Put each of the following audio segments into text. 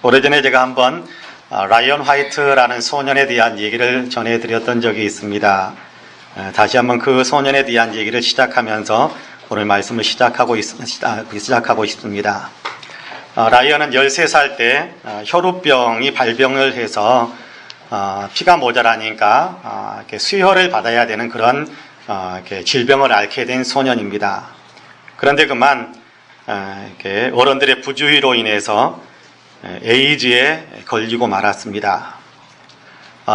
오래전에 제가 한번 라이언 화이트라는 소년에 대한 얘기를 전해드렸던 적이 있습니다. 다시 한번 그 소년에 대한 얘기를 시작하면서 오늘 말씀을 시작하고 싶습니다. 라이언은 13살 때 혈우병이 발병을 해서 피가 모자라니까 이렇게 수혈을 받아야 되는 그런 이렇게 질병을 앓게 된 소년입니다. 그런데 그만 이렇게 어른들의 부주의로 인해서 에이즈에 걸리고 말았습니다.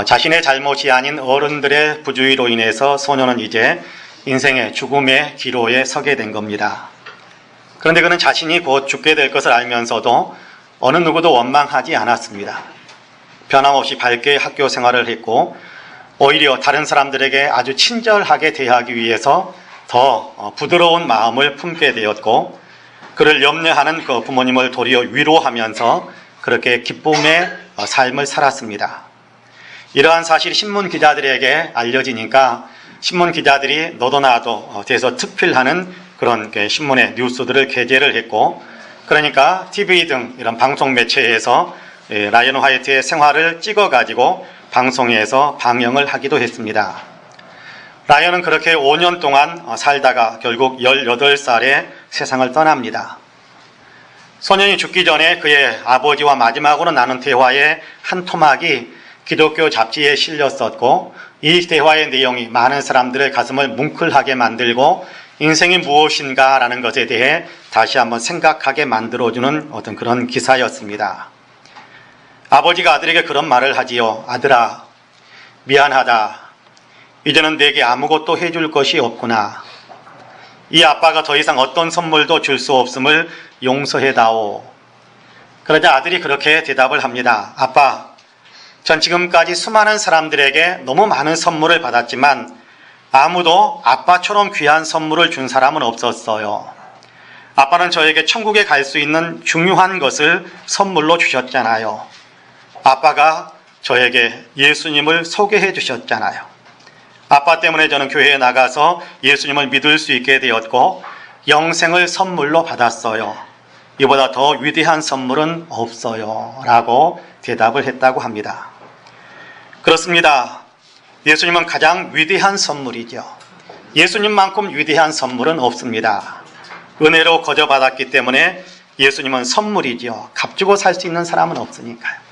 자신의 잘못이 아닌 어른들의 부주의로 인해서 소년은 이제 인생의 죽음의 기로에 서게 된 겁니다. 그런데 그는 자신이 곧 죽게 될 것을 알면서도 어느 누구도 원망하지 않았습니다. 변함없이 밝게 학교 생활을 했고 오히려 다른 사람들에게 아주 친절하게 대하기 위해서 더 부드러운 마음을 품게 되었고, 그를 염려하는 그 부모님을 도리어 위로하면서 그렇게 기쁨의 삶을 살았습니다. 이러한 사실이 신문 기자들에게 알려지니까 신문 기자들이 너도 나도 돼서 특필하는 그런 신문의 뉴스들을 게재를 했고, 그러니까 TV 등 이런 방송 매체에서 라이언 화이트의 생활을 찍어가지고 방송에서 방영을 하기도 했습니다. 라이언은 그렇게 5년 동안 살다가 결국 18살에 세상을 떠납니다. 소년이 죽기 전에 그의 아버지와 마지막으로 나눈 대화의 한 토막이 기독교 잡지에 실렸었고, 이 대화의 내용이 많은 사람들의 가슴을 뭉클하게 만들고 인생이 무엇인가 라는 것에 대해 다시 한번 생각하게 만들어주는 어떤 그런 기사였습니다. 아버지가 아들에게 그런 말을 하지요. 아들아, 미안하다. 이제는 내게 아무것도 해줄 것이 없구나. 이 아빠가 더 이상 어떤 선물도 줄 수 없음을 용서해다오. 그러자 아들이 그렇게 대답을 합니다. 아빠, 전 지금까지 수많은 사람들에게 너무 많은 선물을 받았지만 아무도 아빠처럼 귀한 선물을 준 사람은 없었어요. 아빠는 저에게 천국에 갈 수 있는 중요한 것을 선물로 주셨잖아요. 아빠가 저에게 예수님을 소개해 주셨잖아요. 아빠 때문에 저는 교회에 나가서 예수님을 믿을 수 있게 되었고 영생을 선물로 받았어요. 이보다 더 위대한 선물은 없어요. 라고 대답을 했다고 합니다. 그렇습니다. 예수님은 가장 위대한 선물이죠. 예수님만큼 위대한 선물은 없습니다. 은혜로 거저받았기 때문에 예수님은 선물이죠. 값주고 살 수 있는 사람은 없으니까요.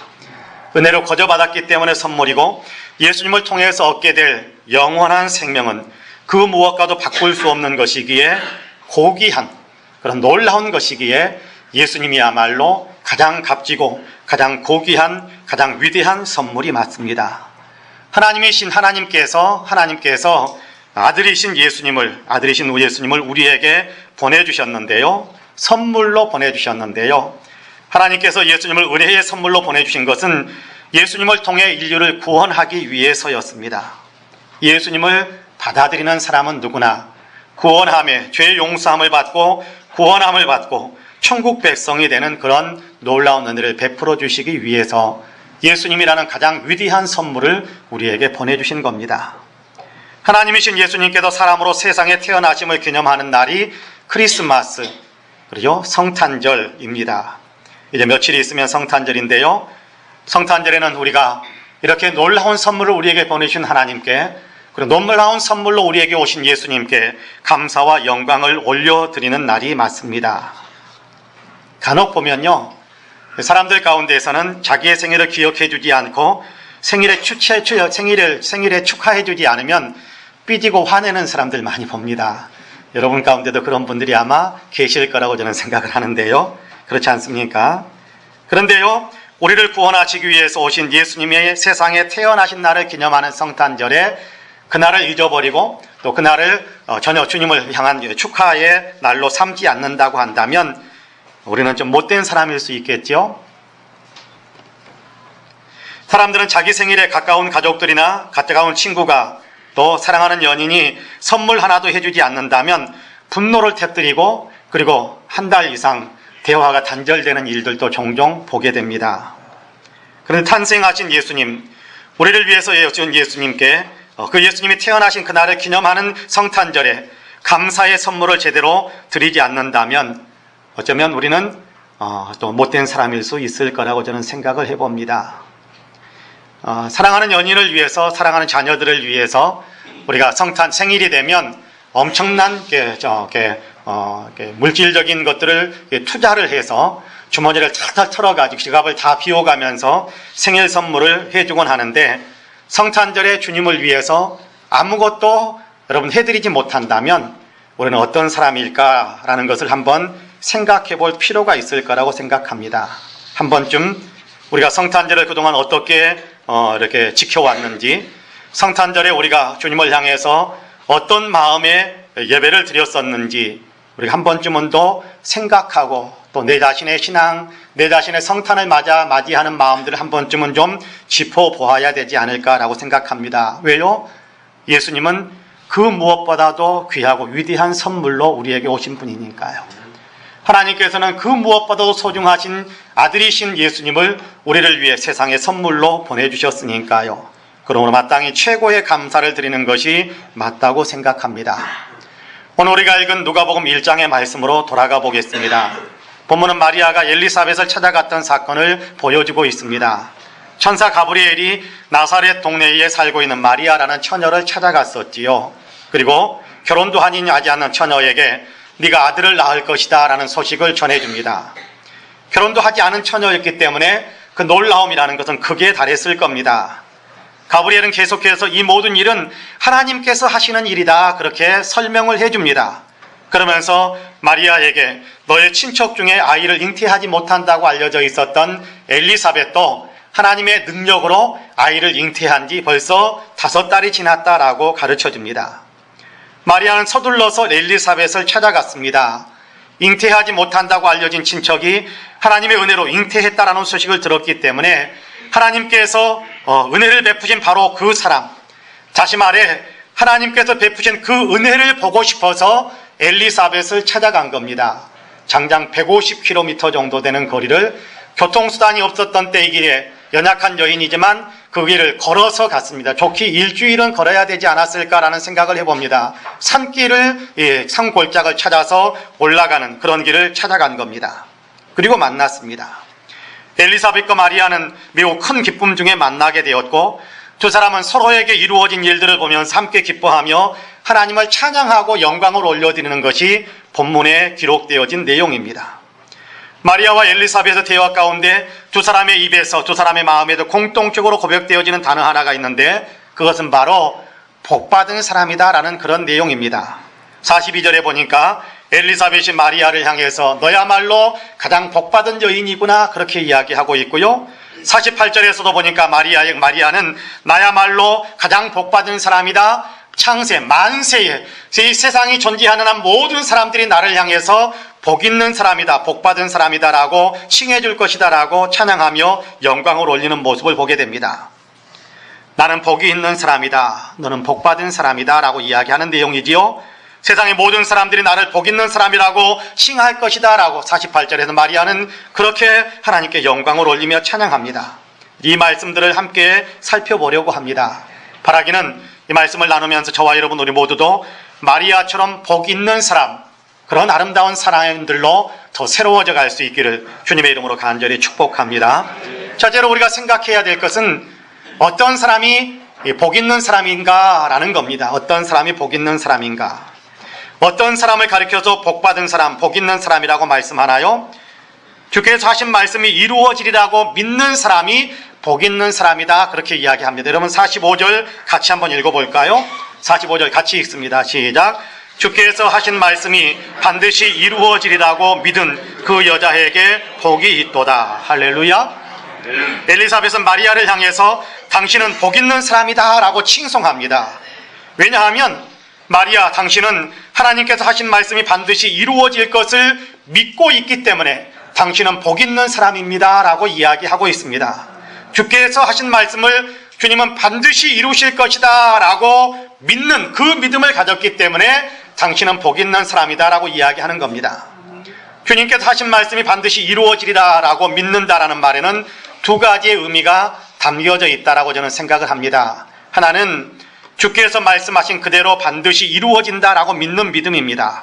은혜로 거저받았기 때문에 선물이고, 예수님을 통해서 얻게 될 영원한 생명은 그 무엇과도 바꿀 수 없는 것이기에 고귀한, 그런 놀라운 것이기에 예수님이야말로 가장 값지고 가장 고귀한, 가장 위대한 선물이 맞습니다. 하나님이신 하나님께서 아들이신 예수님을 우리에게 보내주셨는데요. 선물로 보내주셨는데요. 하나님께서 예수님을 은혜의 선물로 보내주신 것은 예수님을 통해 인류를 구원하기 위해서였습니다. 예수님을 받아들이는 사람은 누구나 구원함에, 죄 용서함을 받고 구원함을 받고 천국 백성이 되는 그런 놀라운 은혜를 베풀어 주시기 위해서 예수님이라는 가장 위대한 선물을 우리에게 보내주신 겁니다. 하나님이신 예수님께서 사람으로 세상에 태어나심을 기념하는 날이 크리스마스, 그리고 성탄절입니다. 이제 며칠이 있으면 성탄절인데요. 성탄절에는 우리가 이렇게 놀라운 선물을 우리에게 보내주신 하나님께, 그리고 놀라운 선물로 우리에게 오신 예수님께 감사와 영광을 올려드리는 날이 맞습니다. 간혹 보면요, 사람들 가운데에서는 자기의 생일을 기억해 주지 않고 생일에 축하해 주지 않으면 삐지고 화내는 사람들 많이 봅니다. 여러분 가운데도 그런 분들이 아마 계실 거라고 저는 생각을 하는데요. 그렇지 않습니까? 그런데요, 우리를 구원하시기 위해서 오신 예수님의 세상에 태어나신 날을 기념하는 성탄절에 그날을 잊어버리고 또 그날을 전혀 주님을 향한 축하의 날로 삼지 않는다고 한다면 우리는 좀 못된 사람일 수 있겠죠? 사람들은 자기 생일에 가까운 가족들이나 가까운 친구가 또 사랑하는 연인이 선물 하나도 해주지 않는다면 분노를 터뜨리고, 그리고 한 달 이상 대화가 단절되는 일들도 종종 보게 됩니다. 그런데 탄생하신 예수님, 우리를 위해서 오신 예수님께 그 예수님이 태어나신 그날을 기념하는 성탄절에 감사의 선물을 제대로 드리지 않는다면 어쩌면 우리는 또 못된 사람일 수 있을 거라고 저는 생각을 해봅니다. 사랑하는 연인을 위해서, 사랑하는 자녀들을 위해서 우리가 성탄 생일이 되면 엄청난 물질적인 것들을 투자를 해서 주머니를 탁탁 털어가지고 지갑을 다 비워가면서 생일 선물을 해주곤 하는데, 성탄절에 주님을 위해서 아무것도 여러분 해드리지 못한다면 우리는 어떤 사람일까라는 것을 한번 생각해 볼 필요가 있을 거라고 생각합니다. 한 번쯤 우리가 성탄절을 그동안 어떻게 이렇게 지켜왔는지, 성탄절에 우리가 주님을 향해서 어떤 마음의 예배를 드렸었는지 우리가 한 번쯤은 더 생각하고, 또 내 자신의 신앙, 내 자신의 성탄을 맞이하는 마음들을 한 번쯤은 좀 짚어보아야 되지 않을까라고 생각합니다. 왜요? 예수님은 그 무엇보다도 귀하고 위대한 선물로 우리에게 오신 분이니까요. 하나님께서는 그 무엇보다도 소중하신 아들이신 예수님을 우리를 위해 세상에 선물로 보내주셨으니까요. 그러므로 마땅히 최고의 감사를 드리는 것이 맞다고 생각합니다. 오늘 우리가 읽은 누가복음 1장의 말씀으로 돌아가 보겠습니다. 본문은 마리아가 엘리사벳을 찾아갔던 사건을 보여주고 있습니다. 천사 가브리엘이 나사렛 동네에 살고 있는 마리아라는 처녀를 찾아갔었지요. 그리고 결혼도 하지 않는 처녀에게 네가 아들을 낳을 것이다 라는 소식을 전해줍니다. 결혼도 하지 않은 처녀였기 때문에 그 놀라움이라는 것은 극에 달했을 겁니다. 가브리엘은 계속해서 이 모든 일은 하나님께서 하시는 일이다 그렇게 설명을 해줍니다. 그러면서 마리아에게 너의 친척 중에 아이를 잉태하지 못한다고 알려져 있었던 엘리사벳도 하나님의 능력으로 아이를 잉태한 지 벌써 5달이 지났다라고 가르쳐줍니다. 마리아는 서둘러서 엘리사벳을 찾아갔습니다. 잉태하지 못한다고 알려진 친척이 하나님의 은혜로 잉태했다라는 소식을 들었기 때문에 하나님께서 은혜를 베푸신 바로 그 사람, 다시 말해 하나님께서 베푸신 그 은혜를 보고 싶어서 엘리사벳을 찾아간 겁니다. 장장 150km 정도 되는 거리를 교통수단이 없었던 때이기에 연약한 여인이지만 그 길을 걸어서 갔습니다. 좋게 일주일은 걸어야 되지 않았을까라는 생각을 해봅니다. 산길을, 산골짜기를 찾아서 올라가는 그런 길을 찾아간 겁니다. 그리고 만났습니다. 엘리사벳과 마리아는 매우 큰 기쁨 중에 만나게 되었고, 두 사람은 서로에게 이루어진 일들을 보면서 함께 기뻐하며 하나님을 찬양하고 영광을 올려드리는 것이 본문에 기록되어진 내용입니다. 마리아와 엘리사벳의 대화 가운데 두 사람의 입에서, 두 사람의 마음에도 공통적으로 고백되어지는 단어 하나가 있는데, 그것은 바로 복받은 사람이다 라는 그런 내용입니다. 42절에 보니까 엘리사벳이 마리아를 향해서 너야말로 가장 복받은 여인이구나 그렇게 이야기하고 있고요. 48절에서도 보니까 마리아는 나야말로 가장 복받은 사람이다. 창세, 만세에 이 세상이 존재하는 한 모든 사람들이 나를 향해서 복 있는 사람이다, 복받은 사람이다 라고 칭해 줄 것이다 라고 찬양하며 영광을 올리는 모습을 보게 됩니다. 나는 복이 있는 사람이다, 너는 복받은 사람이다 라고 이야기하는 내용이지요. 세상의 모든 사람들이 나를 복 있는 사람이라고 칭할 것이다 라고 48절에서 마리아는 그렇게 하나님께 영광을 올리며 찬양합니다. 이 말씀들을 함께 살펴보려고 합니다. 바라기는 이 말씀을 나누면서 저와 여러분 우리 모두도 마리아처럼 복 있는 사람, 그런 아름다운 사람들로 더 새로워져 갈 수 있기를 주님의 이름으로 간절히 축복합니다. 첫째로 우리가 생각해야 될 것은 어떤 사람이 복 있는 사람인가 라는 겁니다. 어떤 사람이 복 있는 사람인가. 어떤 사람을 가리켜서 복받은 사람, 복 있는 사람이라고 말씀하나요? 주께서 하신 말씀이 이루어지리라고 믿는 사람이 복 있는 사람이다 그렇게 이야기합니다. 여러분 45절 같이 한번 읽어볼까요? 45절 같이 읽습니다. 시작. 주께서 하신 말씀이 반드시 이루어지리라고 믿은 그 여자에게 복이 있도다. 할렐루야. 엘리사벳은 마리아를 향해서 당신은 복 있는 사람이다 라고 칭송합니다. 왜냐하면 마리아, 당신은 하나님께서 하신 말씀이 반드시 이루어질 것을 믿고 있기 때문에 당신은 복 있는 사람입니다 라고 이야기하고 있습니다. 주께서 하신 말씀을 주님은 반드시 이루실 것이다 라고 믿는 그 믿음을 가졌기 때문에 당신은 복 있는 사람이다 라고 이야기하는 겁니다. 주님께서 하신 말씀이 반드시 이루어지리라 라고 믿는다라는 말에는 두 가지의 의미가 담겨져 있다라고 저는 생각을 합니다. 하나는 주께서 말씀하신 그대로 반드시 이루어진다라고 믿는 믿음입니다.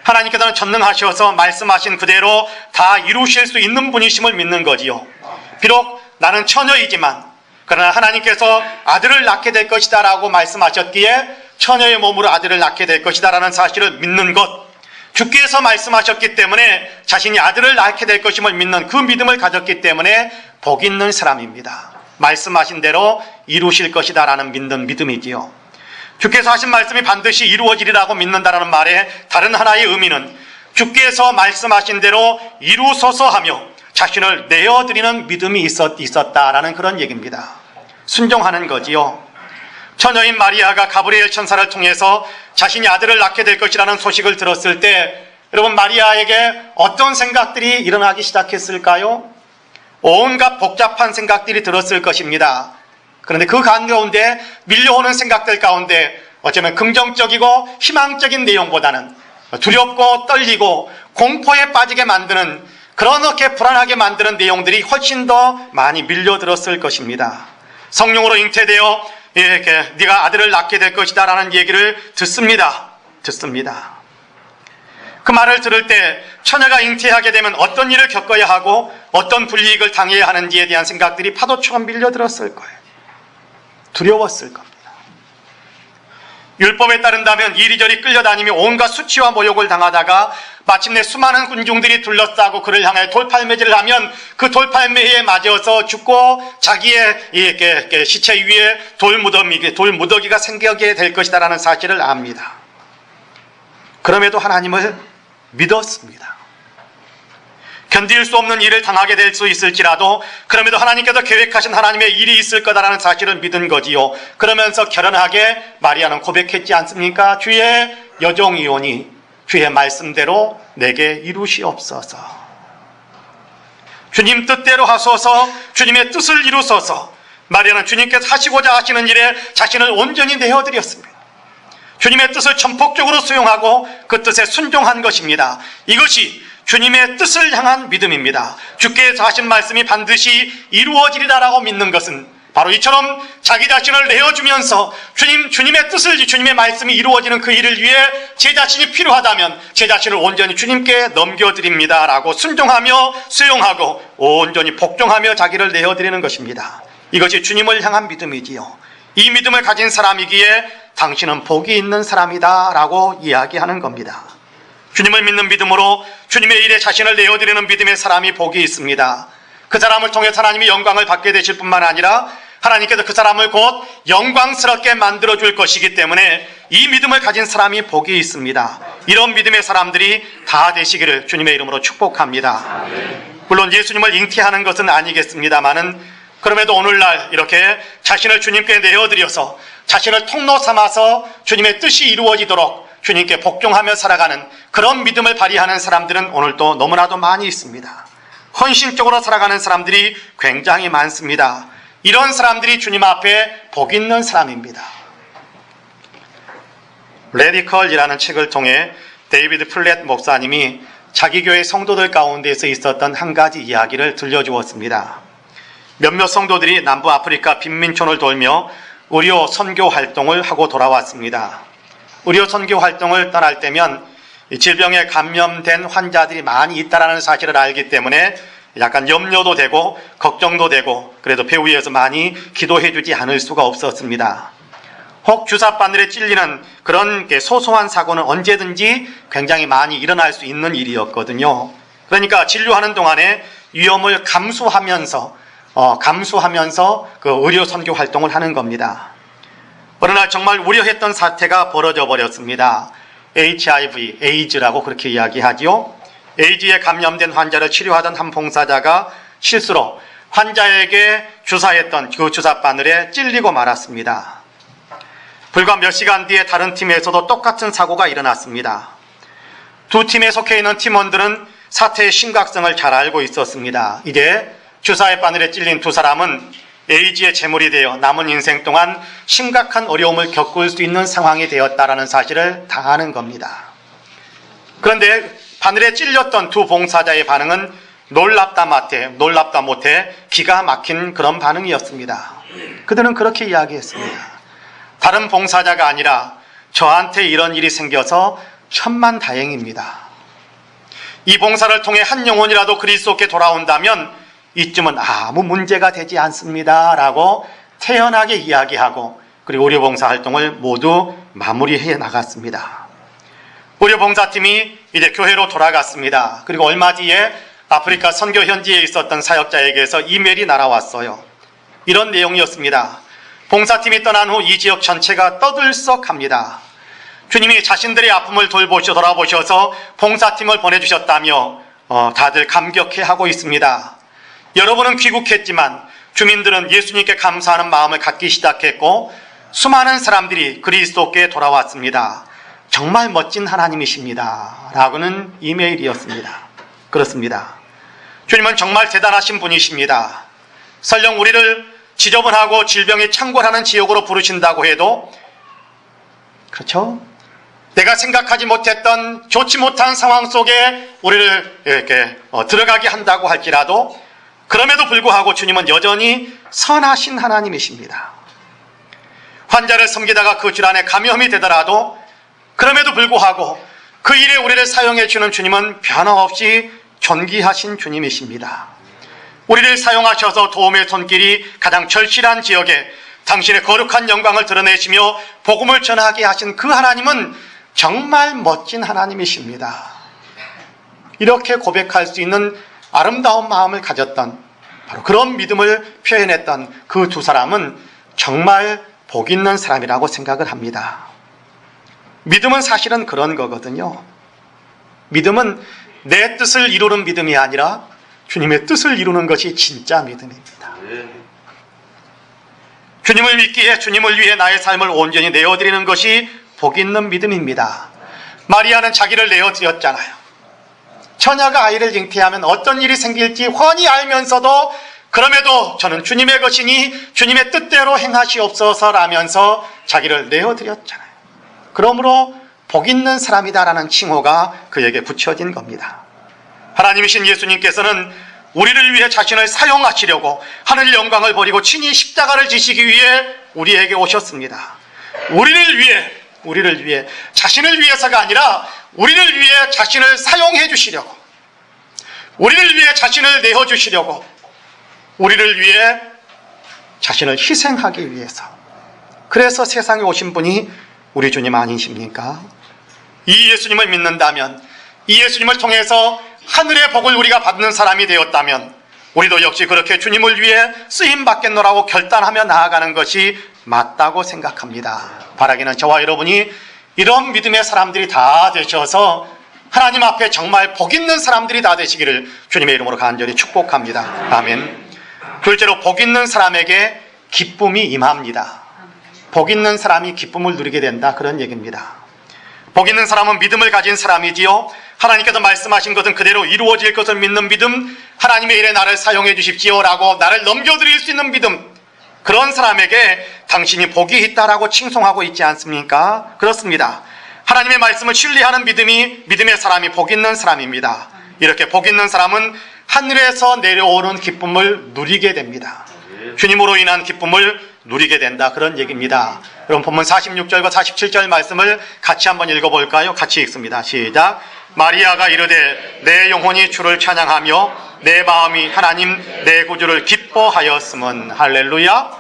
하나님께서는 전능하셔서 말씀하신 그대로 다 이루실 수 있는 분이심을 믿는 거지요. 비록 나는 처녀이지만 그러나 하나님께서 아들을 낳게 될 것이다 라고 말씀하셨기에 처녀의 몸으로 아들을 낳게 될 것이다 라는 사실을 믿는 것, 주께서 말씀하셨기 때문에 자신이 아들을 낳게 될 것임을 믿는 그 믿음을 가졌기 때문에 복 있는 사람입니다. 말씀하신 대로 이루실 것이다 라는 믿는 믿음이지요. 주께서 하신 말씀이 반드시 이루어지리라고 믿는다라는 말의 다른 하나의 의미는 주께서 말씀하신 대로 이루소서 하며 자신을 내어드리는 믿음이 있었다라는 그런 얘기입니다. 순종하는 거지요. 처녀인 마리아가 가브리엘 천사를 통해서 자신이 아들을 낳게 될 것이라는 소식을 들었을 때 여러분 마리아에게 어떤 생각들이 일어나기 시작했을까요? 온갖 복잡한 생각들이 들었을 것입니다. 그런데 그 가운데 밀려오는 생각들 가운데 어쩌면 긍정적이고 희망적인 내용보다는 두렵고 떨리고 공포에 빠지게 만드는 그렇게 불안하게 만드는 내용들이 훨씬 더 많이 밀려들었을 것입니다. 성령으로 잉태되어 이렇게 네가 아들을 낳게 될 것이다 라는 얘기를 듣습니다. 그 말을 들을 때 처녀가 잉태하게 되면 어떤 일을 겪어야 하고 어떤 불이익을 당해야 하는지에 대한 생각들이 파도처럼 밀려들었을 거예요. 두려웠을 겁니다. 율법에 따른다면 이리저리 끌려다니며 온갖 수치와 모욕을 당하다가 마침내 수많은 군중들이 둘러싸고 그를 향해 돌팔매질을 하면 그 돌팔매에 맞아서 죽고 자기의 이렇게 시체 위에 돌무더기가 생기게 될 것이다라는 사실을 압니다. 그럼에도 하나님을 믿었습니다. 견딜 수 없는 일을 당하게 될 수 있을지라도 그럼에도 하나님께서 계획하신 하나님의 일이 있을 거다라는 사실을 믿은 거지요. 그러면서 결연하게 마리아는 고백했지 않습니까? 주의 여종이오니 주의 말씀대로 내게 이루시옵소서. 주님 뜻대로 하소서. 주님의 뜻을 이루소서. 마리아는 주님께서 하시고자 하시는 일에 자신을 온전히 내어드렸습니다. 주님의 뜻을 전폭적으로 수용하고 그 뜻에 순종한 것입니다. 이것이 주님의 뜻을 향한 믿음입니다. 주께서 하신 말씀이 반드시 이루어지리라라고 믿는 것은 바로 이처럼 자기 자신을 내어주면서 주님의 뜻을, 주님의 말씀이 이루어지는 그 일을 위해 제 자신이 필요하다면 제 자신을 온전히 주님께 넘겨드립니다라고 순종하며 수용하고 온전히 복종하며 자기를 내어드리는 것입니다. 이것이 주님을 향한 믿음이지요. 이 믿음을 가진 사람이기에 당신은 복이 있는 사람이다 라고 이야기하는 겁니다. 주님을 믿는 믿음으로 주님의 일에 자신을 내어드리는 믿음의 사람이 복이 있습니다. 그 사람을 통해서 하나님이 영광을 받게 되실 뿐만 아니라 하나님께서 그 사람을 곧 영광스럽게 만들어줄 것이기 때문에 이 믿음을 가진 사람이 복이 있습니다. 이런 믿음의 사람들이 다 되시기를 주님의 이름으로 축복합니다. 물론 예수님을 잉태하는 것은 아니겠습니다마는 그럼에도 오늘날 이렇게 자신을 주님께 내어드려서 자신을 통로 삼아서 주님의 뜻이 이루어지도록 주님께 복종하며 살아가는 그런 믿음을 발휘하는 사람들은 오늘도 너무나도 많이 있습니다. 헌신적으로 살아가는 사람들이 굉장히 많습니다. 이런 사람들이 주님 앞에 복 있는 사람입니다. 레디컬이라는 책을 통해 데이비드 플랫 목사님이 자기 교회 성도들 가운데서 있었던 한 가지 이야기를 들려주었습니다. 몇몇 성도들이 남부 아프리카 빈민촌을 돌며 의료 선교 활동을 하고 돌아왔습니다. 의료 선교 활동을 떠날 때면 질병에 감염된 환자들이 많이 있다는 사실을 알기 때문에 약간 염려도 되고 걱정도 되고 그래도 배 위에서 많이 기도해 주지 않을 수가 없었습니다. 혹 주사바늘에 찔리는 그런 소소한 사고는 언제든지 굉장히 많이 일어날 수 있는 일이었거든요. 그러니까 진료하는 동안에 위험을 감수하면서 그 의료 선교 활동을 하는 겁니다. 어느 날 정말 우려했던 사태가 벌어져 버렸습니다. HIV, 에이즈라고 그렇게 이야기하지요. 에이즈에 감염된 환자를 치료하던 한 봉사자가 실수로 환자에게 주사했던 그 주사바늘에 찔리고 말았습니다. 불과 몇 시간 뒤에 다른 팀에서도 똑같은 사고가 일어났습니다. 두 팀에 속해 있는 팀원들은 사태의 심각성을 잘 알고 있었습니다. 이제 주사의 바늘에 찔린 두 사람은 에이즈의 제물이 되어 남은 인생 동안 심각한 어려움을 겪을 수 있는 상황이 되었다라는 사실을 다 아는 겁니다. 그런데 바늘에 찔렸던 두 봉사자의 반응은 놀랍다 못해 기가 막힌 그런 반응이었습니다. 그들은 그렇게 이야기했습니다. 다른 봉사자가 아니라 저한테 이런 일이 생겨서 천만다행입니다. 이 봉사를 통해 한 영혼이라도 그리스도께 돌아온다면 이쯤은 아무 문제가 되지 않습니다 라고 태연하게 이야기하고, 그리고 의료봉사 활동을 모두 마무리해 나갔습니다. 의료봉사팀이 이제 교회로 돌아갔습니다. 그리고 얼마 뒤에 아프리카 선교 현지에 있었던 사역자에게서 이메일이 날아왔어요. 이런 내용이었습니다. 봉사팀이 떠난 후 이 지역 전체가 떠들썩합니다. 주님이 자신들의 아픔을 돌아보셔서 봉사팀을 보내주셨다며 다들 감격해하고 있습니다. 여러분은 귀국했지만 주민들은 예수님께 감사하는 마음을 갖기 시작했고, 수많은 사람들이 그리스도께 돌아왔습니다. 정말 멋진 하나님이십니다 라고는 이메일이었습니다. 그렇습니다. 주님은 정말 대단하신 분이십니다. 설령 우리를 지저분하고 질병이 창궐하는 지역으로 부르신다고 해도, 그렇죠? 내가 생각하지 못했던 좋지 못한 상황 속에 우리를 이렇게 들어가게 한다고 할지라도, 그럼에도 불구하고 주님은 여전히 선하신 하나님이십니다. 환자를 섬기다가 그 질환에 감염이 되더라도 그럼에도 불구하고 그 일에 우리를 사용해 주는 주님은 변함없이 존귀하신 주님이십니다. 우리를 사용하셔서 도움의 손길이 가장 절실한 지역에 당신의 거룩한 영광을 드러내시며 복음을 전하게 하신 그 하나님은 정말 멋진 하나님이십니다. 이렇게 고백할 수 있는 아름다운 마음을 가졌던, 바로 그런 믿음을 표현했던 그 두 사람은 정말 복 있는 사람이라고 생각을 합니다. 믿음은 사실은 그런 거거든요. 믿음은 내 뜻을 이루는 믿음이 아니라 주님의 뜻을 이루는 것이 진짜 믿음입니다. 주님을 믿기에 주님을 위해 나의 삶을 온전히 내어드리는 것이 복 있는 믿음입니다. 마리아는 자기를 내어드렸잖아요. 처녀가 아이를 잉태하면 어떤 일이 생길지 훤히 알면서도 그럼에도 저는 주님의 것이니 주님의 뜻대로 행하시옵소서라면서 자기를 내어드렸잖아요. 그러므로 복 있는 사람이다라는 칭호가 그에게 붙여진 겁니다. 하나님이신 예수님께서는 우리를 위해 자신을 사용하시려고 하늘 영광을 버리고 친히 십자가를 지시기 위해 우리에게 오셨습니다. 우리를 위해 자신을 위해서가 아니라 우리를 위해 자신을 사용해 주시려고, 우리를 위해 자신을 내어주시려고, 우리를 위해 자신을 희생하기 위해서, 그래서 세상에 오신 분이 우리 주님 아니십니까? 이 예수님을 믿는다면, 이 예수님을 통해서 하늘의 복을 우리가 받는 사람이 되었다면 우리도 역시 그렇게 주님을 위해 쓰임받겠노라고 결단하며 나아가는 것이 맞다고 생각합니다. 바라기는 저와 여러분이 이런 믿음의 사람들이 다 되셔서 하나님 앞에 정말 복 있는 사람들이 다 되시기를 주님의 이름으로 간절히 축복합니다. 아멘. 둘째로, 복 있는 사람에게 기쁨이 임합니다. 복 있는 사람이 기쁨을 누리게 된다, 그런 얘기입니다. 복 있는 사람은 믿음을 가진 사람이지요. 하나님께서 말씀하신 것은 그대로 이루어질 것을 믿는 믿음, 하나님의 일에 나를 사용해 주십시오 라고 나를 넘겨드릴 수 있는 믿음, 그런 사람에게 당신이 복이 있다라고 칭송하고 있지 않습니까? 그렇습니다. 하나님의 말씀을 신뢰하는 믿음의 사람이 복 있는 사람입니다. 이렇게 복 있는 사람은 하늘에서 내려오는 기쁨을 누리게 됩니다. 주님으로 인한 기쁨을 누리게 된다, 그런 얘기입니다. 여러분 본문 46절과 47절 말씀을 같이 한번 읽어볼까요? 같이 읽습니다. 시작. 마리아가 이르되 내 영혼이 주를 찬양하며 내 마음이 하나님 내 구주를 기뻐하였음은. 할렐루야.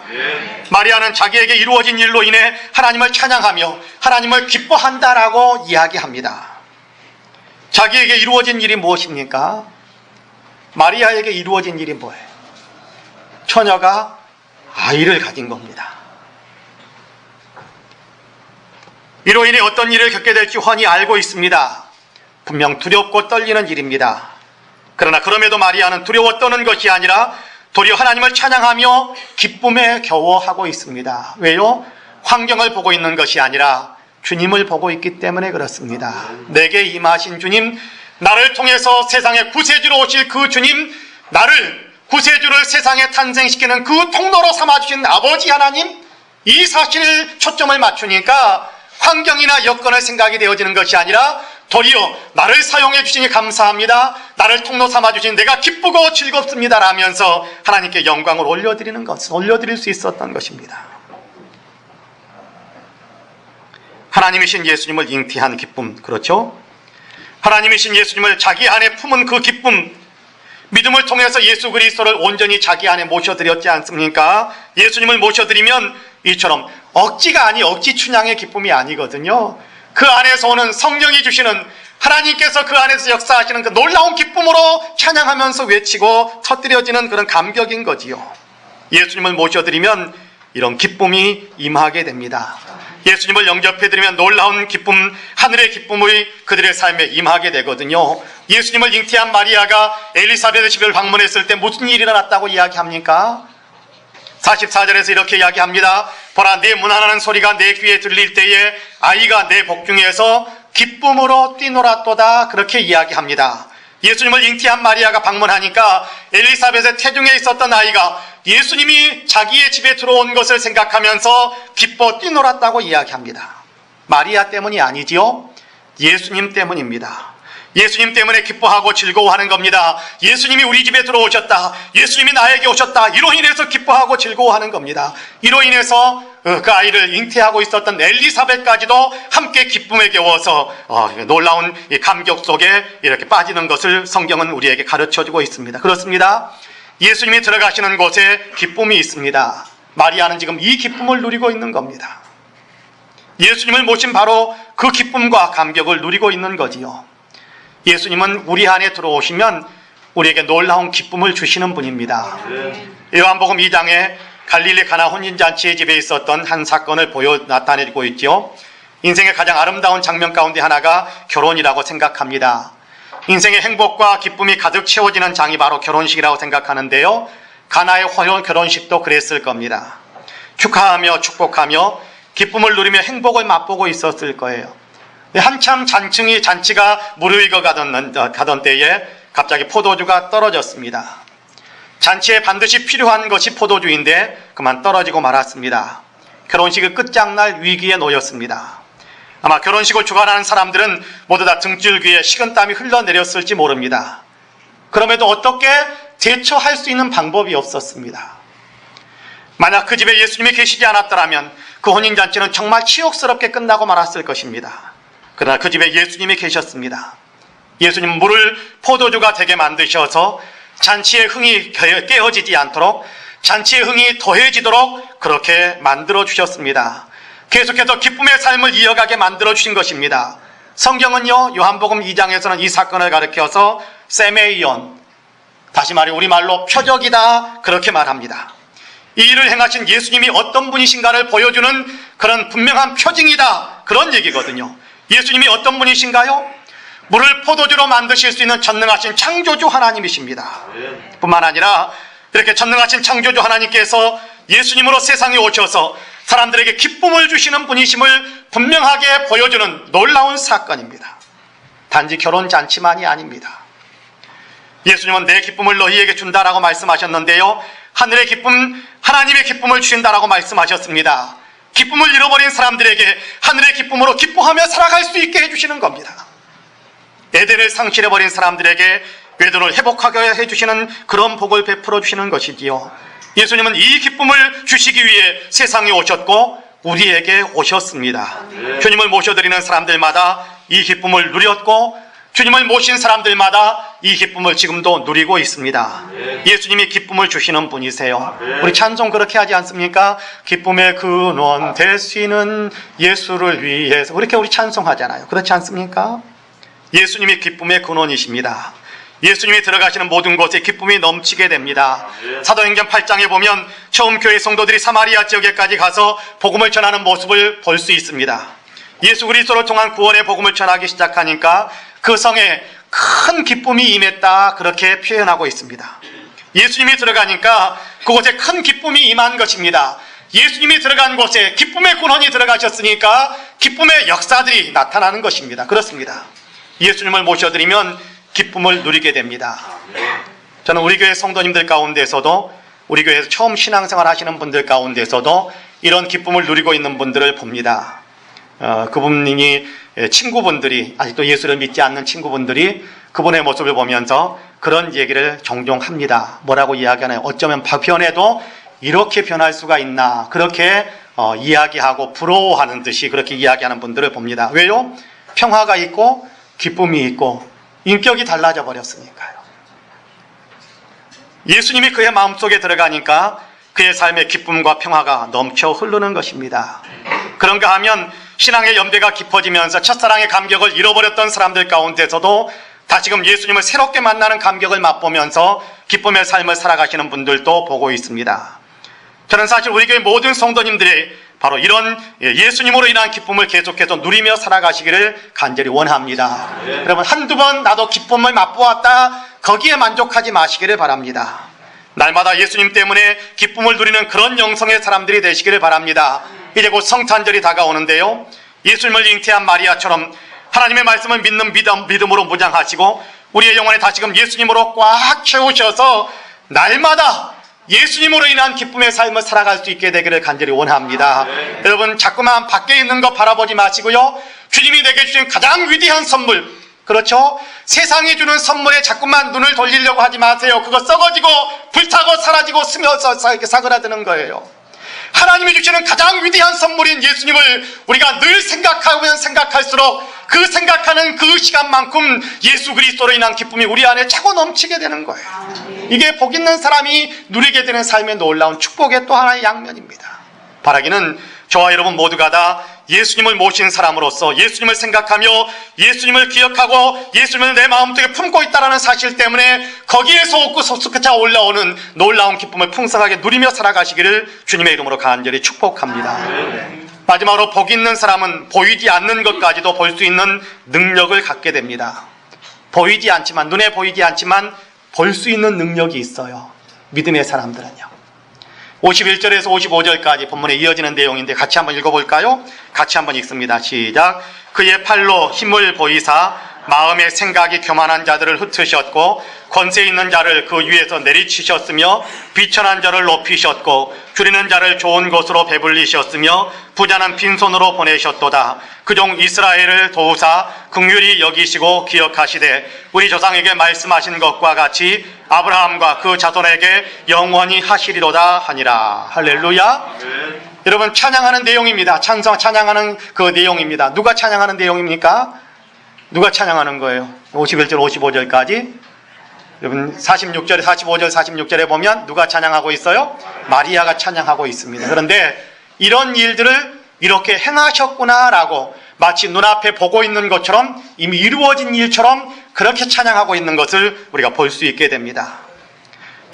마리아는 자기에게 이루어진 일로 인해 하나님을 찬양하며 하나님을 기뻐한다라고 이야기합니다. 자기에게 이루어진 일이 무엇입니까? 마리아에게 이루어진 일이 뭐예요? 처녀가 아이를 가진 겁니다. 이로 인해 어떤 일을 겪게 될지 훤히 알고 있습니다. 분명 두렵고 떨리는 일입니다. 그러나 그럼에도 마리아는 두려워 떠는 것이 아니라 도리어 하나님을 찬양하며 기쁨에 겨워하고 있습니다. 왜요? 환경을 보고 있는 것이 아니라 주님을 보고 있기 때문에 그렇습니다. 내게 임하신 주님, 나를 통해서 세상에 구세주로 오실 그 주님, 나를 구세주를 세상에 탄생시키는 그 통로로 삼아주신 아버지 하나님, 이 사실을 초점을 맞추니까 환경이나 여건을 생각이 되어지는 것이 아니라 도리어 나를 사용해 주시니 감사합니다, 나를 통로 삼아주신 내가 기쁘고 즐겁습니다 라면서 하나님께 영광을 올려드릴 수 있었던 것입니다. 하나님이신 예수님을 잉태한 기쁨, 그렇죠? 하나님이신 예수님을 자기 안에 품은 그 기쁨, 믿음을 통해서 예수 그리스도를 온전히 자기 안에 모셔드렸지 않습니까? 예수님을 모셔드리면 이처럼 억지가 아니 억지 춘향의 기쁨이 아니거든요. 그 안에서 오는 성령이 주시는, 하나님께서 그 안에서 역사하시는 그 놀라운 기쁨으로 찬양하면서 외치고 터뜨려지는 그런 감격인 거지요. 예수님을 모셔드리면 이런 기쁨이 임하게 됩니다. 예수님을 영접해드리면 놀라운 기쁨, 하늘의 기쁨이 그들의 삶에 임하게 되거든요. 예수님을 잉태한 마리아가 엘리사벳의 집을 방문했을 때 무슨 일이 일어났다고 이야기합니까? 44절에서 이렇게 이야기합니다. 보라, 내 문안하는 소리가 내 귀에 들릴 때에 아이가 내 복중에서 기쁨으로 뛰놀았도다, 그렇게 이야기합니다. 예수님을 잉태한 마리아가 방문하니까 엘리사벳의 태중에 있었던 아이가 예수님이 자기의 집에 들어온 것을 생각하면서 기뻐 뛰놀았다고 이야기합니다. 마리아 때문이 아니지요. 예수님 때문입니다. 예수님 때문에 기뻐하고 즐거워하는 겁니다. 예수님이 우리 집에 들어오셨다, 예수님이 나에게 오셨다, 이로 인해서 기뻐하고 즐거워하는 겁니다. 이로 인해서 그 아이를 잉태하고 있었던 엘리사벳까지도 함께 기쁨에 겨워서 놀라운 이 감격 속에 이렇게 빠지는 것을 성경은 우리에게 가르쳐주고 있습니다. 그렇습니다. 예수님이 들어가시는 곳에 기쁨이 있습니다. 마리아는 지금 이 기쁨을 누리고 있는 겁니다. 예수님을 모신 바로 그 기쁨과 감격을 누리고 있는 거지요. 예수님은 우리 안에 들어오시면 우리에게 놀라운 기쁨을 주시는 분입니다. 요한복음 2장에 갈릴리 가나 혼인잔치의 집에 있었던 한 사건을 나타내고 있죠. 인생의 가장 아름다운 장면 가운데 하나가 결혼이라고 생각합니다. 인생의 행복과 기쁨이 가득 채워지는 장이 바로 결혼식이라고 생각하는데요. 가나의 결혼식도 그랬을 겁니다. 축하하며 축복하며 기쁨을 누리며 행복을 맛보고 있었을 거예요. 한참 잔치가 무르익어 가던 때에 갑자기 포도주가 떨어졌습니다. 잔치에 반드시 필요한 것이 포도주인데 그만 떨어지고 말았습니다. 결혼식의 끝장날 위기에 놓였습니다. 아마 결혼식을 주관하는 사람들은 모두 다 등줄기에 식은땀이 흘러내렸을지 모릅니다. 그럼에도 어떻게 대처할 수 있는 방법이 없었습니다. 만약 그 집에 예수님이 계시지 않았더라면 그 혼인잔치는 정말 치욕스럽게 끝나고 말았을 것입니다. 그러나 그 집에 예수님이 계셨습니다. 예수님 물을 포도주가 되게 만드셔서 잔치의 흥이 깨어지지 않도록, 잔치의 흥이 더해지도록 그렇게 만들어 주셨습니다. 계속해서 기쁨의 삶을 이어가게 만들어 주신 것입니다. 성경은요, 요한복음 2장에서는 이 사건을 가리켜서 세메이온, 다시 말해 우리말로 표적이다, 그렇게 말합니다. 이 일을 행하신 예수님이 어떤 분이신가를 보여주는 그런 분명한 표징이다, 그런 얘기거든요. 예수님이 어떤 분이신가요? 물을 포도주로 만드실 수 있는 전능하신 창조주 하나님이십니다. 뿐만 아니라 이렇게 전능하신 창조주 하나님께서 예수님으로 세상에 오셔서 사람들에게 기쁨을 주시는 분이심을 분명하게 보여주는 놀라운 사건입니다. 단지 결혼잔치만이 아닙니다. 예수님은 내 기쁨을 너희에게 준다라고 말씀하셨는데요, 하늘의 기쁨, 하나님의 기쁨을 주신다라고 말씀하셨습니다. 기쁨을 잃어버린 사람들에게 하늘의 기쁨으로 기뻐하며 살아갈 수 있게 해주시는 겁니다. 에덴을 상실해버린 사람들에게 궤도를 회복하게 해주시는 그런 복을 베풀어 주시는 것이지요. 예수님은 이 기쁨을 주시기 위해 세상에 오셨고 우리에게 오셨습니다. 주님을 모셔드리는 사람들마다 이 기쁨을 누렸고 주님을 모신 사람들마다 이 기쁨을 지금도 누리고 있습니다. 예수님이 기쁨을 주시는 분이세요. 우리 찬송 그렇게 하지 않습니까? 기쁨의 근원 되시는 예수를 위해서, 그렇게 우리 찬송하잖아요. 그렇지 않습니까? 예수님이 기쁨의 근원이십니다. 예수님이 들어가시는 모든 곳에 기쁨이 넘치게 됩니다. 사도행전 8장에 보면 처음 교회 성도들이 사마리아 지역에까지 가서 복음을 전하는 모습을 볼 수 있습니다. 예수 그리스도를 통한 구원의 복음을 전하기 시작하니까 그 성에 큰 기쁨이 임했다, 그렇게 표현하고 있습니다. 예수님이 들어가니까 그곳에 큰 기쁨이 임한 것입니다. 예수님이 들어간 곳에 기쁨의 근원이 들어가셨으니까 기쁨의 역사들이 나타나는 것입니다. 그렇습니다. 예수님을 모셔드리면 기쁨을 누리게 됩니다. 저는 우리 교회 성도님들 가운데서도, 우리 교회에서 처음 신앙생활 하시는 분들 가운데서도 이런 기쁨을 누리고 있는 분들을 봅니다. 그분이 친구분들이, 아직도 예수를 믿지 않는 친구분들이 그분의 모습을 보면서 그런 얘기를 종종 합니다. 뭐라고 이야기하나요? 어쩌면 변해도 이렇게 변할 수가 있나, 그렇게 이야기하고 부러워하는 듯이 그렇게 이야기하는 분들을 봅니다. 왜요? 평화가 있고 기쁨이 있고 인격이 달라져 버렸으니까요. 예수님이 그의 마음속에 들어가니까 그의 삶의 기쁨과 평화가 넘쳐 흐르는 것입니다. 그런가 하면 신앙의 연대가 깊어지면서 첫사랑의 감격을 잃어버렸던 사람들 가운데서도 다시금 예수님을 새롭게 만나는 감격을 맛보면서 기쁨의 삶을 살아가시는 분들도 보고 있습니다. 저는 사실 우리 교회 모든 성도님들이 바로 이런 예수님으로 인한 기쁨을 계속해서 누리며 살아가시기를 간절히 원합니다. 여러분, 한두 번 나도 기쁨을 맛보았다 거기에 만족하지 마시기를 바랍니다. 날마다 예수님 때문에 기쁨을 누리는 그런 영성의 사람들이 되시기를 바랍니다. 이제 곧 성탄절이 다가오는데요, 예수님을 잉태한 마리아처럼 하나님의 말씀을 믿는 믿음으로 무장하시고 우리의 영혼에 다시금 예수님으로 꽉 채우셔서 날마다 예수님으로 인한 기쁨의 삶을 살아갈 수 있게 되기를 간절히 원합니다. 여러분, 자꾸만 밖에 있는 거 바라보지 마시고요, 주님이 내게 주신 가장 위대한 선물, 그렇죠? 세상이 주는 선물에 자꾸만 눈을 돌리려고 하지 마세요. 그거 썩어지고 불타고 사라지고 스며서 사그라드는 거예요. 하나님이 주시는 가장 위대한 선물인 예수님을 우리가 늘 생각하면 생각할수록 그 생각하는 그 시간만큼 예수 그리스도로 인한 기쁨이 우리 안에 차고 넘치게 되는 거예요. 이게 복 있는 사람이 누리게 되는 삶의 놀라운 축복의 또 하나의 양면입니다. 바라기는 저와 여러분 모두가 다 예수님을 모신 사람으로서 예수님을 생각하며 예수님을 기억하고 예수님을 내 마음속에 품고 있다는 사실 때문에 거기에서 웃고 솟구쳐 올라오는 놀라운 기쁨을 풍성하게 누리며 살아가시기를 주님의 이름으로 간절히 축복합니다. 마지막으로 복 있는 사람은 보이지 않는 것까지도 볼 수 있는 능력을 갖게 됩니다. 보이지 않지만, 눈에 보이지 않지만 볼 수 있는 능력이 있어요. 믿음의 사람들은요. 51절에서 55절까지 본문에 이어지는 내용인데 같이 한번 읽어볼까요? 같이 한번 읽습니다. 시작. 그의 팔로 힘을 보이사 마음의 생각이 교만한 자들을 흩으셨고 권세 있는 자를 그 위에서 내리치셨으며 비천한 자를 높이셨고 줄이는 자를 좋은 곳으로 배불리셨으며 부자는 빈손으로 보내셨도다. 그종 이스라엘을 도우사 긍휼히 여기시고 기억하시되 우리 조상에게 말씀하신 것과 같이 아브라함과 그 자손에게 영원히 하시리로다 하니라. 할렐루야. 여러분, 찬양하는 내용입니다. 찬양하는 그 내용입니다. 누가 찬양하는 내용입니까? 누가 찬양하는 거예요? 51절 55절까지. 여러분, 46절에 45절 46절에 보면 누가 찬양하고 있어요? 마리아가 찬양하고 있습니다. 그런데 이런 일들을 이렇게 행하셨구나라고 마치 눈앞에 보고 있는 것처럼 이미 이루어진 일처럼 그렇게 찬양하고 있는 것을 우리가 볼 수 있게 됩니다.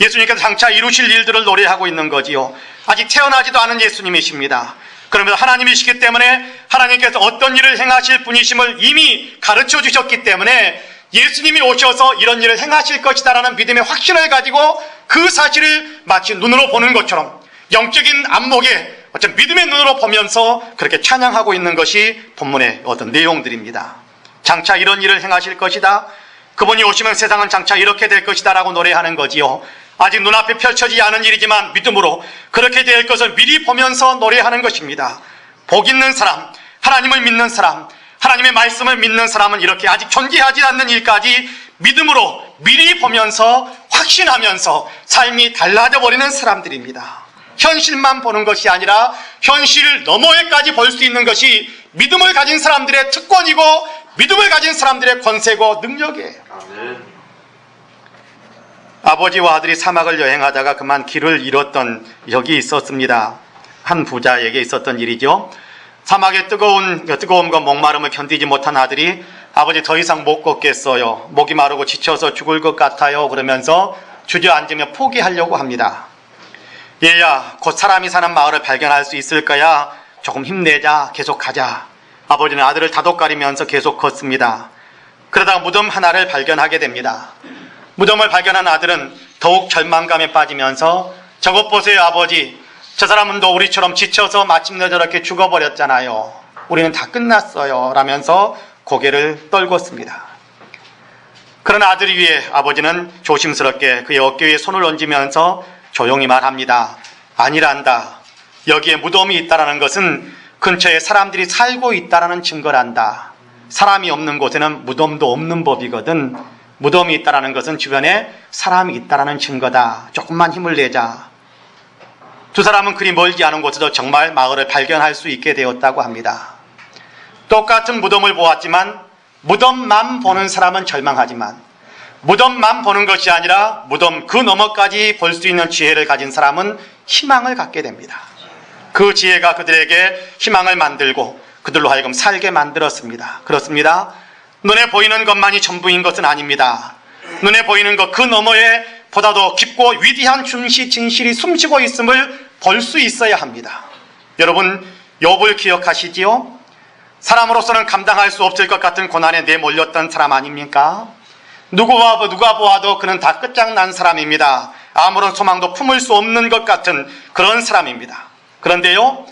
예수님께서 장차 이루실 일들을 노래하고 있는 거지요. 아직 태어나지도 않은 예수님이십니다. 그러면서 하나님이시기 때문에 하나님께서 어떤 일을 행하실 분이심을 이미 가르쳐 주셨기 때문에 예수님이 오셔서 이런 일을 행하실 것이다라는 믿음의 확신을 가지고 그 사실을 마치 눈으로 보는 것처럼 영적인 안목에 어떤 믿음의 눈으로 보면서 그렇게 찬양하고 있는 것이 본문의 어떤 내용들입니다. 장차 이런 일을 행하실 것이다. 그분이 오시면 세상은 장차 이렇게 될 것이다 라고 노래하는 거지요. 아직 눈앞에 펼쳐지지 않은 일이지만 믿음으로 그렇게 될 것을 미리 보면서 노래하는 것입니다. 복 있는 사람, 하나님을 믿는 사람, 하나님의 말씀을 믿는 사람은 이렇게 아직 존재하지 않는 일까지 믿음으로 미리 보면서 확신하면서 삶이 달라져 버리는 사람들입니다. 현실만 보는 것이 아니라 현실 너머에까지 볼 수 있는 것이 믿음을 가진 사람들의 특권이고 믿음을 가진 사람들의 권세고 능력이에요. 아멘. 아버지와 아들이 사막을 여행하다가 그만 길을 잃었던 적이 있었습니다. 한 부자에게 있었던 일이죠. 사막의 뜨거움과 목마름을 견디지 못한 아들이 아버지 더 이상 못 걷겠어요. 목이 마르고 지쳐서 죽을 것 같아요. 그러면서 주저앉으며 포기하려고 합니다. 얘야, 곧 사람이 사는 마을을 발견할 수 있을 거야. 조금 힘내자. 계속 가자. 아버지는 아들을 다독거리면서 계속 걷습니다. 그러다가 무덤 하나를 발견하게 됩니다. 무덤을 발견한 아들은 더욱 절망감에 빠지면서 저것 보세요 아버지, 저 사람은 또 우리처럼 지쳐서 마침내 저렇게 죽어버렸잖아요. 우리는 다 끝났어요 라면서 고개를 떨궜습니다. 그러나 아들 위에 아버지는 조심스럽게 그의 어깨 위에 손을 얹으면서 조용히 말합니다. 아니란다. 여기에 무덤이 있다는 것은 근처에 사람들이 살고 있다는 증거란다. 사람이 없는 곳에는 무덤도 없는 법이거든. 무덤이 있다는 것은 주변에 사람이 있다는 증거다. 조금만 힘을 내자. 두 사람은 그리 멀지 않은 곳에서 정말 마을을 발견할 수 있게 되었다고 합니다. 똑같은 무덤을 보았지만 무덤만 보는 사람은 절망하지만 무덤만 보는 것이 아니라 무덤 그 너머까지 볼 수 있는 지혜를 가진 사람은 희망을 갖게 됩니다. 그 지혜가 그들에게 희망을 만들고 그들로 하여금 살게 만들었습니다. 그렇습니다. 눈에 보이는 것만이 전부인 것은 아닙니다. 눈에 보이는 것 그 너머에 보다 더 깊고 위대한 진실이 숨쉬고 있음을 볼 수 있어야 합니다. 여러분, 욥을 기억하시지요? 사람으로서는 감당할 수 없을 것 같은 고난에 내몰렸던 사람 아닙니까? 누가 보아도 그는 다 끝장난 사람입니다. 아무런 소망도 품을 수 없는 것 같은 그런 사람입니다. 그런데요,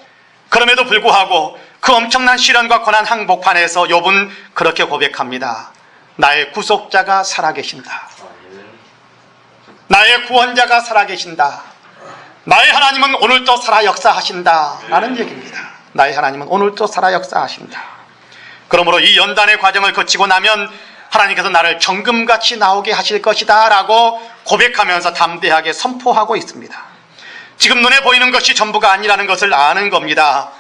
그럼에도 불구하고 그 엄청난 시련과 고난 항복판에서 욥은 그렇게 고백합니다. 나의 구속자가 살아계신다. 나의 구원자가 살아계신다. 나의 하나님은 오늘도 살아 역사하신다 라는 얘기입니다. 나의 하나님은 오늘도 살아 역사하신다. 그러므로 이 연단의 과정을 거치고 나면 하나님께서 나를 정금같이 나오게 하실 것이다 라고 고백하면서 담대하게 선포하고 있습니다. 지금 눈에 보이는 것이 전부가 아니라는 것을 아는 겁니다.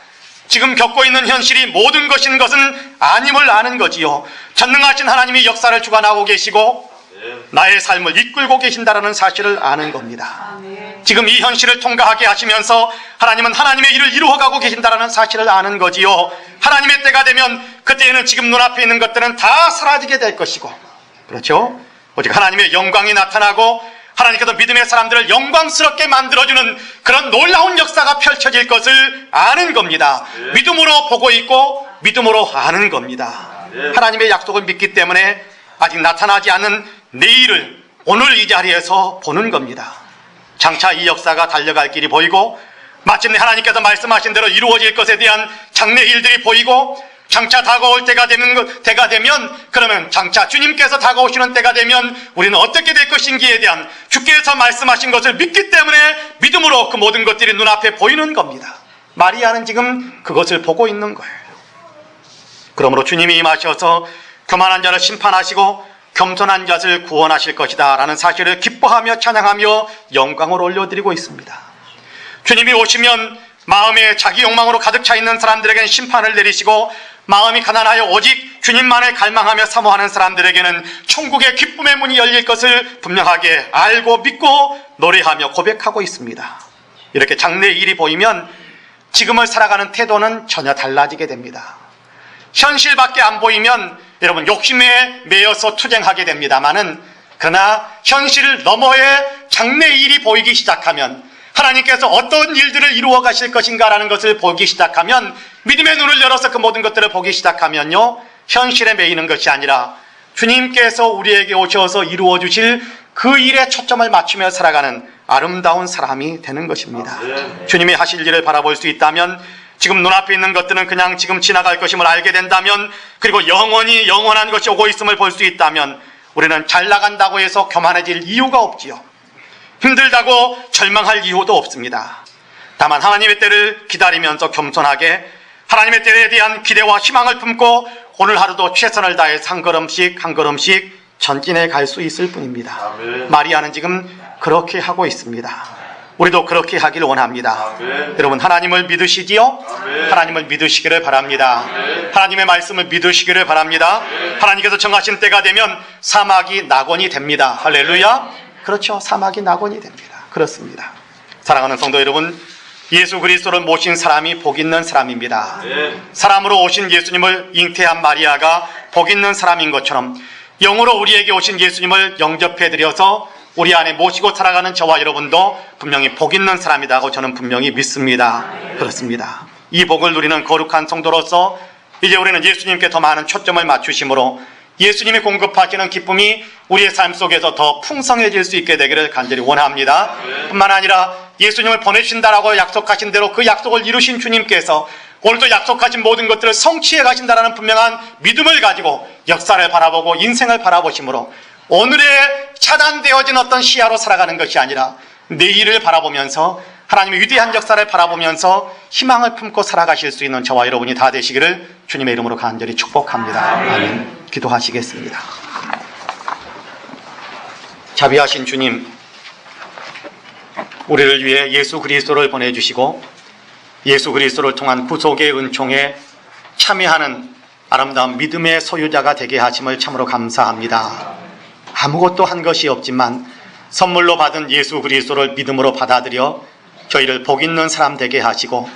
지금 겪고 있는 현실이 모든 것인 것은 아님을 아는 거지요. 전능하신 하나님이 역사를 주관하고 계시고 나의 삶을 이끌고 계신다라는 사실을 아는 겁니다. 지금 이 현실을 통과하게 하시면서 하나님은 하나님의 일을 이루어가고 계신다라는 사실을 아는 거지요. 하나님의 때가 되면 그때에는 지금 눈앞에 있는 것들은 다 사라지게 될 것이고, 그렇죠? 오직 하나님의 영광이 나타나고 하나님께서 믿음의 사람들을 영광스럽게 만들어주는 그런 놀라운 역사가 펼쳐질 것을 아는 겁니다. 믿음으로 보고 있고 믿음으로 아는 겁니다. 하나님의 약속을 믿기 때문에 아직 나타나지 않은 내일을 오늘 이 자리에서 보는 겁니다. 장차 이 역사가 달려갈 길이 보이고 마침내 하나님께서 말씀하신 대로 이루어질 것에 대한 장래 일들이 보이고 장차 다가올 때가 되면 그러면 장차 주님께서 다가오시는 때가 되면 우리는 어떻게 될 것인지에 대한 주께서 말씀하신 것을 믿기 때문에 믿음으로 그 모든 것들이 눈앞에 보이는 겁니다. 마리아는 지금 그것을 보고 있는 거예요. 그러므로 주님이 임하셔서 교만한 자를 심판하시고 겸손한 자를 구원하실 것이다 라는 사실을 기뻐하며 찬양하며 영광을 올려드리고 있습니다. 주님이 오시면 마음에 자기 욕망으로 가득 차 있는 사람들에게는 심판을 내리시고 마음이 가난하여 오직 주님만을 갈망하며 사모하는 사람들에게는 천국의 기쁨의 문이 열릴 것을 분명하게 알고 믿고 노래하며 고백하고 있습니다. 이렇게 장래의 일이 보이면 지금을 살아가는 태도는 전혀 달라지게 됩니다. 현실밖에 안 보이면 여러분 욕심에 매여서 투쟁하게 됩니다마는 그러나 현실 너머에 장래의 일이 보이기 시작하면 하나님께서 어떤 일들을 이루어 가실 것인가라는 것을 보기 시작하면 믿음의 눈을 열어서 그 모든 것들을 보기 시작하면요, 현실에 매이는 것이 아니라 주님께서 우리에게 오셔서 이루어 주실 그 일에 초점을 맞추며 살아가는 아름다운 사람이 되는 것입니다. 주님이 하실 일을 바라볼 수 있다면, 지금 눈앞에 있는 것들은 그냥 지금 지나갈 것임을 알게 된다면, 그리고 영원한 것이 오고 있음을 볼 수 있다면 우리는 잘 나간다고 해서 교만해질 이유가 없지요. 힘들다고 절망할 이유도 없습니다. 다만 하나님의 때를 기다리면서 겸손하게 하나님의 때에 대한 기대와 희망을 품고 오늘 하루도 최선을 다해 한 걸음씩 전진해 갈 수 있을 뿐입니다. 아멘. 마리아는 지금 그렇게 하고 있습니다. 우리도 그렇게 하길 원합니다. 아멘. 여러분, 하나님을 믿으시지요? 아멘. 하나님을 믿으시기를 바랍니다. 아멘. 하나님의 말씀을 믿으시기를 바랍니다. 아멘. 하나님께서 정하신 때가 되면 사막이 낙원이 됩니다. 할렐루야. 그렇죠. 사막이 낙원이 됩니다. 그렇습니다. 사랑하는 성도 여러분, 예수 그리스도를 모신 사람이 복 있는 사람입니다. 사람으로 오신 예수님을 잉태한 마리아가 복 있는 사람인 것처럼 영으로 우리에게 오신 예수님을 영접해드려서 우리 안에 모시고 살아가는 저와 여러분도 분명히 복 있는 사람이라고 저는 분명히 믿습니다. 그렇습니다. 이 복을 누리는 거룩한 성도로서 이제 우리는 예수님께 더 많은 초점을 맞추심으로 예수님이 공급하시는 기쁨이 우리의 삶 속에서 더 풍성해질 수 있게 되기를 간절히 원합니다. 뿐만 아니라 예수님을 보내신다라고 약속하신 대로 그 약속을 이루신 주님께서 오늘도 약속하신 모든 것들을 성취해 가신다라는 분명한 믿음을 가지고 역사를 바라보고 인생을 바라보심으로 오늘의 차단되어진 어떤 시야로 살아가는 것이 아니라 내일을 바라보면서 하나님의 위대한 역사를 바라보면서 희망을 품고 살아가실 수 있는 저와 여러분이 다 되시기를 주님의 이름으로 간절히 축복합니다. 아멘. 기도하시겠습니다. 자비하신 주님, 우리를 위해 예수 그리스도를 보내주시고 예수 그리스도를 통한 구속의 은총에 참여하는 아름다운 믿음의 소유자가 되게 하심을 참으로 감사합니다. 아무것도 한 것이 없지만 선물로 받은 예수 그리스도를 믿음으로 받아들여 저희를 복 있는 사람 되게 하시고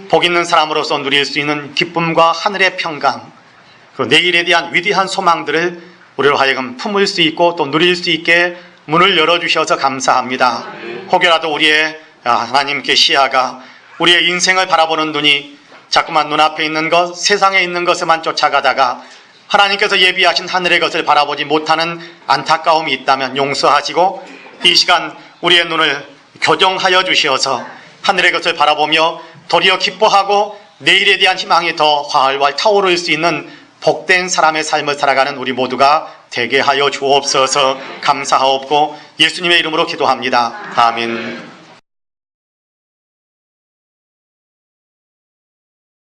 복 있는 사람으로서 누릴 수 있는 기쁨과 하늘의 평강, 그리고 내일에 대한 위대한 소망들을 우리로 하여금 품을 수 있고 또 누릴 수 있게 문을 열어주셔서 감사합니다. 혹여라도 우리의 하나님께 시야가 우리의 인생을 바라보는 눈이 자꾸만 눈앞에 있는 것, 세상에 있는 것에만 쫓아가다가 하나님께서 예비하신 하늘의 것을 바라보지 못하는 안타까움이 있다면 용서하시고 이 시간 우리의 눈을 교정하여 주시어서 하늘의 것을 바라보며 도리어 기뻐하고 내일에 대한 희망이 더 활활 타오를 수 있는 복된 사람의 삶을 살아가는 우리 모두가 되게 하여 주옵소서. 감사하옵고 예수님의 이름으로 기도합니다. 아멘.